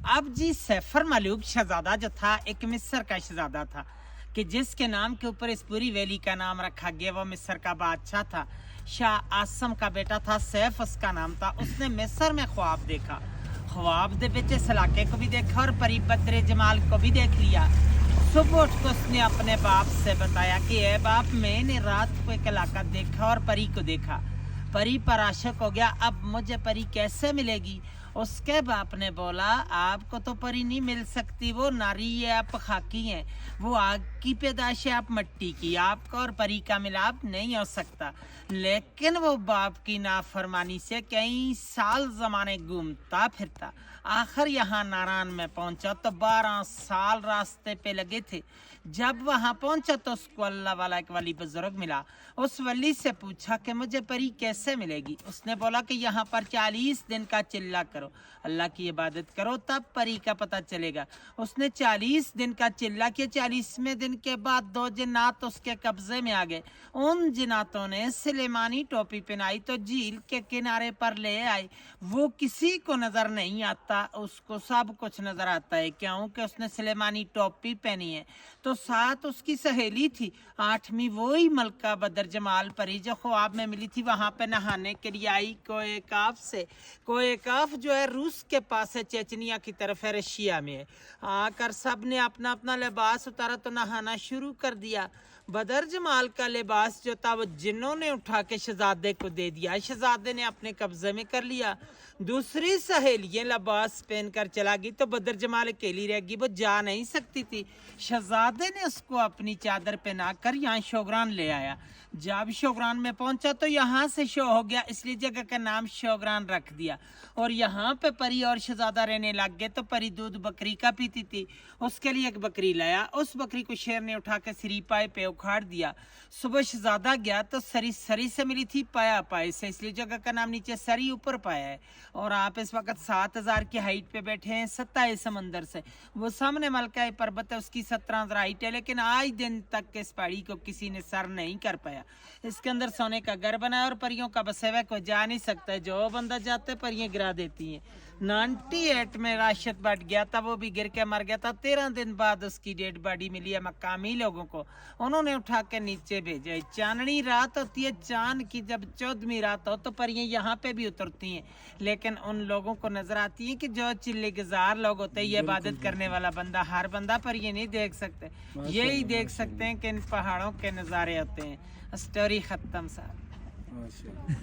अब जी सैफर मलूक शहजादा जो था एक मिस्र का शहजादा था कि जिसके नाम के ऊपर इस पूरी वैली का नाम रखा गया। वो मिस्र का बादशाह था, शाह आसम का बेटा था, सैफ उसका नाम था। उसने मिस्र में ख्वाब देखा, ख्वाब दे विच इस इलाके को भी देखा और परी बद्रे जमाल को भी देख लिया। सुबह उठ कर उसने अपने बाप से बताया कि ए बाप, मैंने रात को एक इलाका देखा और परी को देखा, परी पर आशिक हो गया, अब मुझे परी कैसे मिलेगी। उसके बाप ने बोला, आपको तो परी नहीं मिल सकती, वो नारी है, आप खाकी हैं, वो आग की पैदाइश है, आप मट्टी की, आपका और परी का मिलाप नहीं हो सकता। लेकिन वो बाप की नाफरमानी से कई साल जमाने घूमता फिरता आखिर यहाँ नारायण में पहुंचा तो 12 साल रास्ते पे लगे थे। जब वहां पहुंचा तो उसको अल्लाह वाला एक वली बुजुर्ग मिला। उस वली से पूछा कि मुझे परी कैसे मिलेगी। उसने बोला कि यहाँ पर 40 दिन का चिल्ला करो, अल्लाह की इबादत करो, तब परी का पता चलेगा। उसने 40 दिन का चिल्ला किया। 40वें दिन के बाद 2 जिन्नात उसके कब्जे में आ गए। उन जिन्नातों ने सुलेमानी टोपी पहनाई तो झील के किनारे पर ले आए। वो किसी को नजर नहीं आता, उसको सब कुछ नजर आता है क्योंकि उसने सुलेमानी टोपी पहनी है। तो साथ उसकी सहेली थी 8वीं, वही मलका बदर जमाल परी जो ख्वाब में मिली थी। वहां पे नहाने के लिए आई कोए काफ से। कोए काफ जो है रूस के पास है, चेचनिया की तरफ है, रशिया में है। आकर सब ने अपना अपना लिबास उतारा तो नहाना शुरू कर दिया। बदर जमाल का लिबास जो था वो जिन्हों ने उठा के शहजादे को दे दिया, शहजादे ने अपने कब्जे में कर लिया। दूसरी सहेलियां लिबास पहनकर चला गई तो बदर जमाल अकेली रह गई, वो जा नहीं सकती थी। शहजादे ने उसको अपनी चादर पहना कर यहाँ शोगरान ले आया। जब शोगरान में पहुंचा तो यहाँ से शो हो गया, इसलिए जगह का नाम शोगरान रख दिया। और यहाँ पे परी और शहजादा रहने लग गए। तो परी दूध बकरी का पीती थी, उसके लिए एक बकरी लाया। उस बकरी को शेर ने उठा के सरी पाए पे उखाड़ दिया। सुबह शहजादा गया तो सरी सरी से मिली थी, पाया पाए से, इसलिए जगह का नाम नीचे सरी ऊपर पाया है। और आप इस वक्त 7000 की हाइट पे बैठे हैं 27 समंदर से। वो सामने मलका पर्वत है, उसकी 17,000 हाइट है, लेकिन आज दिन तक इस पहाड़ी को किसी ने सर नहीं कर पाया। इसके अंदर सोने का घर बना है और परियों का बसा हुआ, कोई जा नहीं सकता है। जो बंदा जाते परियां गिरा देती हैं। 98 में राशिद बढ़ गया था, वो भी गिर के मर गया था। 13 दिन बाद उसकी डेड बॉडी मिली है मकामी लोगों को, उन्होंने उठा के नीचे भेजा। चांदनी रात होती है, चांद की जब 14वीं रात हो तो परियां यहाँ पे भी उतरती हैं, लेकिन उन लोगों को नजर आती है कि जो चिल्ले गुजार लोग होते हैं, ये इबादत करने वाला बंदा, हर बंदा पर ये नहीं देख सकते, यही देख सकते हैं कि इन पहाड़ों के नज़ारे होते हैं। स्टोरी खत्म साहब।